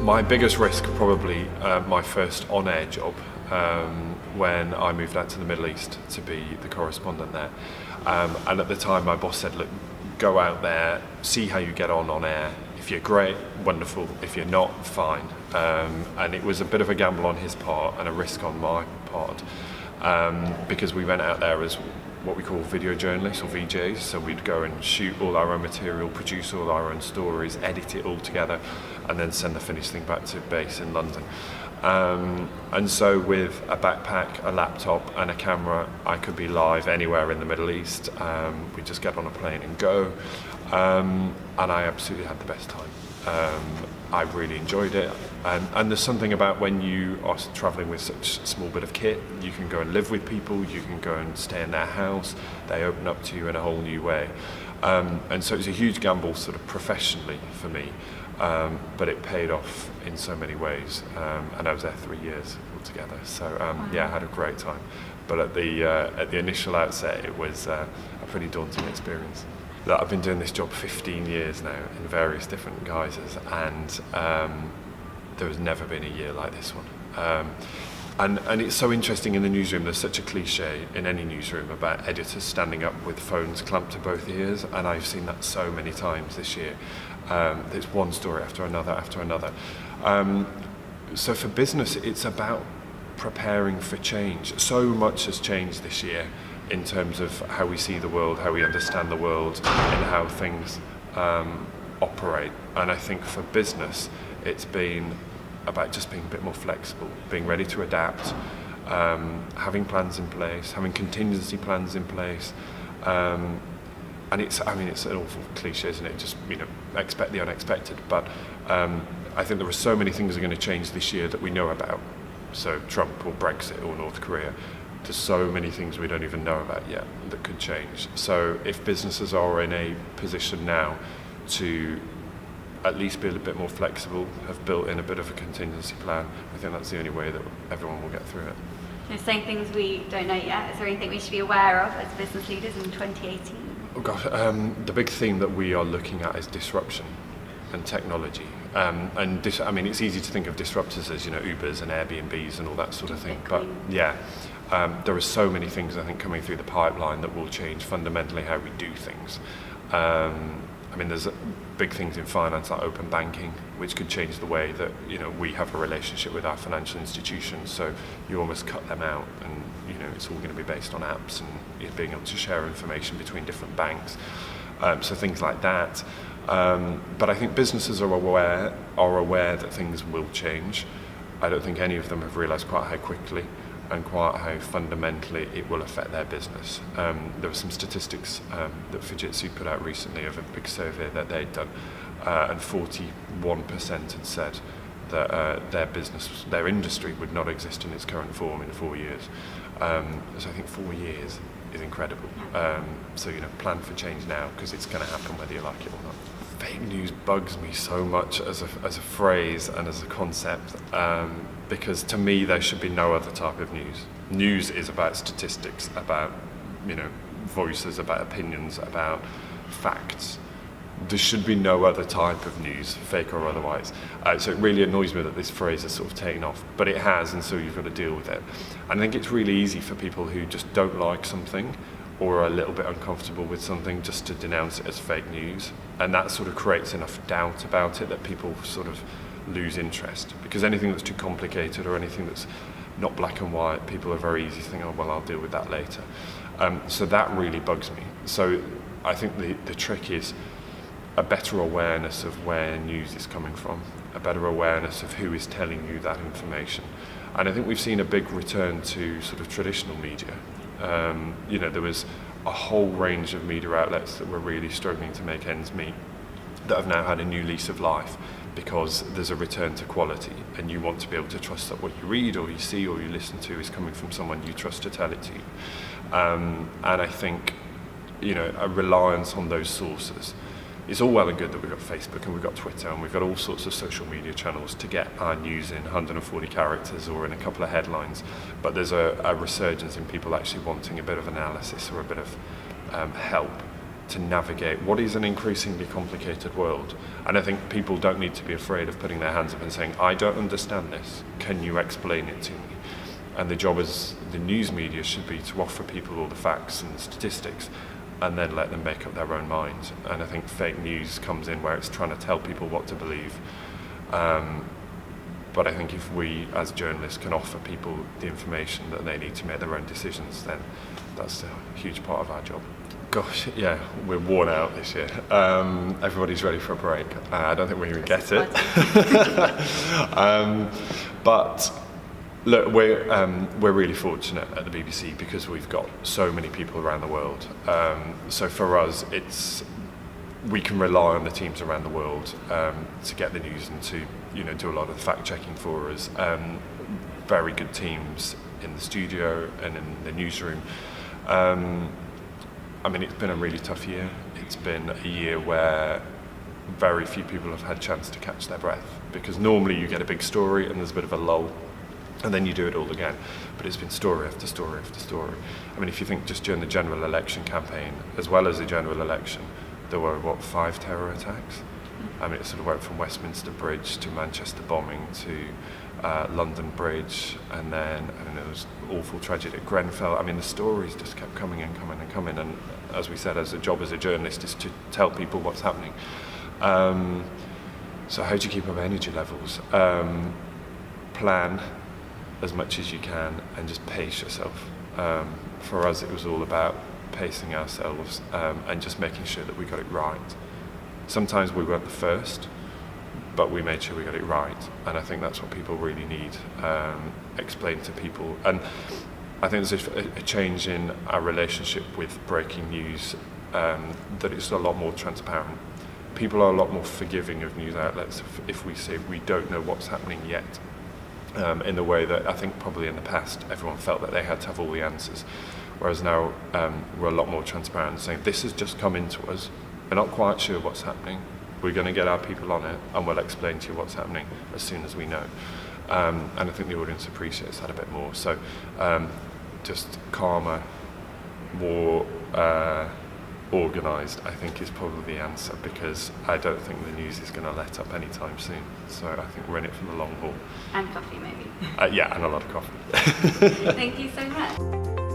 My biggest risk, probably my first on-air job, when I moved out to the Middle East to be the correspondent there. And at the time my boss said, look, go out there, see how you get on air. If you're great, wonderful. If you're not, fine. And it was a bit of a gamble on his part and a risk on my part, because we went out there as what we call video journalists or VJs. So we'd go and shoot all our own material, produce all our own stories, edit it all together, and then send the finished thing back to base in London. And so with a backpack, a laptop and a camera, I could be live anywhere in the Middle East. We'd just get on a plane and go. And I absolutely had the best time. I really enjoyed it. And there's something about when you are traveling with such a small bit of kit, you can go and live with people, you can go and stay in their house, they open up to you in a whole new way. And so it was a huge gamble sort of professionally for me. But it paid off in so many ways, and I was there 3 years altogether. So yeah, I had a great time. But at the initial outset, it was a pretty daunting experience. I've been doing this job 15 years now in various different guises, and there has never been a year like this one. And it's so interesting in the newsroom. There's such a cliche in any newsroom about editors standing up with phones clamped to both ears, and I've seen that so many times this year. There's one story after another. So for business, it's about preparing for change. So much has changed this year in terms of how we see the world, how we understand the world, and how things operate. And I think for business, it's been about just being a bit more flexible, being ready to adapt, having plans in place, having contingency plans in place. And it's an awful cliche, isn't it? Just, expect the unexpected. But I think there are so many things that are going to change this year that we know about. So Trump or Brexit or North Korea. There's so many things we don't even know about yet that could change. So if businesses are in a position now to at least be a little bit more flexible, have built in a bit of a contingency plan, I think that's the only way that everyone will get through it. There's saying things we don't know yet. Is there anything we should be aware of as business leaders in 2018? Oh gosh, the big theme that we are looking at is disruption and technology. It's easy to think of disruptors as, Ubers and Airbnbs and all that sort of thing. But yeah, there are so many things I think coming through the pipeline that will change fundamentally how we do things. There's big things in finance like open banking, which could change the way that we have a relationship with our financial institutions. So you almost cut them out, and it's all going to be based on apps and being able to share information between different banks. So things like that. But I think businesses are aware that things will change. I don't think any of them have realised quite how quickly and quite how fundamentally it will affect their business. There were some statistics that Fujitsu put out recently of a big survey that they'd done, and 41% had said that their industry would not exist in its current form in 4 years. So I think 4 years is incredible. So plan for change now, because it's going to happen whether you like it or not. Fake news bugs me so much as a phrase and as a concept, because to me there should be no other type of news. News is about statistics, about voices, about opinions, about facts. There should be no other type of news, fake or otherwise. So it really annoys me that this phrase has sort of taken off, but it has, and so you've got to deal with it. And I think it's really easy for people who just don't like something or are a little bit uncomfortable with something just to denounce it as fake news. And that sort of creates enough doubt about it that people sort of lose interest. Because anything that's too complicated or anything that's not black and white, people are very easy to think, oh, well, I'll deal with that later. So that really bugs me. So I think the trick is a better awareness of where news is coming from, a better awareness of who is telling you that information. And I think we've seen a big return to sort of traditional media. There was a whole range of media outlets that were really struggling to make ends meet that have now had a new lease of life because there's a return to quality, and you want to be able to trust that what you read or you see or you listen to is coming from someone you trust to tell it to you. And I think, a reliance on those sources. It's all well and good that we've got Facebook and we've got Twitter and we've got all sorts of social media channels to get our news in 140 characters or in a couple of headlines, but there's a resurgence in people actually wanting a bit of analysis or a bit of help to navigate what is an increasingly complicated world. And I think people don't need to be afraid of putting their hands up and saying, I don't understand this, can you explain it to me? And the job as the news media should be to offer people all the facts and the statistics and then let them make up their own minds. And I think fake news comes in where it's trying to tell people what to believe. But I think if we as journalists can offer people the information that they need to make their own decisions, then that's a huge part of our job. Gosh, yeah, we're worn out this year. Everybody's ready for a break. I don't think we even get it. But look, we're really fortunate at the BBC because we've got so many people around the world. So for us, we can rely on the teams around the world to get the news and to do a lot of the fact checking for us. Very good teams in the studio and in the newsroom. I mean, it's been a really tough year. It's been a year where very few people have had a chance to catch their breath, because normally you get a big story and there's a bit of a lull and then you do it all again. But it's been story after story after story. I mean, if you think just during the general election campaign, as well as the general election, there were, 5 terror attacks? I mean, it sort of went from Westminster Bridge to Manchester bombing to London Bridge, and then there was awful tragedy at Grenfell. I mean, the stories just kept coming and coming and coming, and as we said, as a job as a journalist is to tell people what's happening. So how do you keep up energy levels? Plan as much as you can and just pace yourself. For us, it was all about pacing ourselves and just making sure that we got it right. Sometimes we weren't the first, but we made sure we got it right, and I think that's what people really need, explain to people. And I think there's a change in our relationship with breaking news, that it's a lot more transparent. People are a lot more forgiving of news outlets if we say we don't know what's happening yet, in the way that I think probably in the past everyone felt that they had to have all the answers, whereas now we're a lot more transparent, saying this has just come into us, we're not quite sure what's happening, we're going to get our people on it and we'll explain to you what's happening as soon as we know. And I think the audience appreciates that a bit more. So just calmer, more organised, I think, is probably the answer, because I don't think the news is going to let up anytime soon. So I think we're in it for the long haul. And coffee, maybe. Yeah, and a lot of coffee. Thank you so much.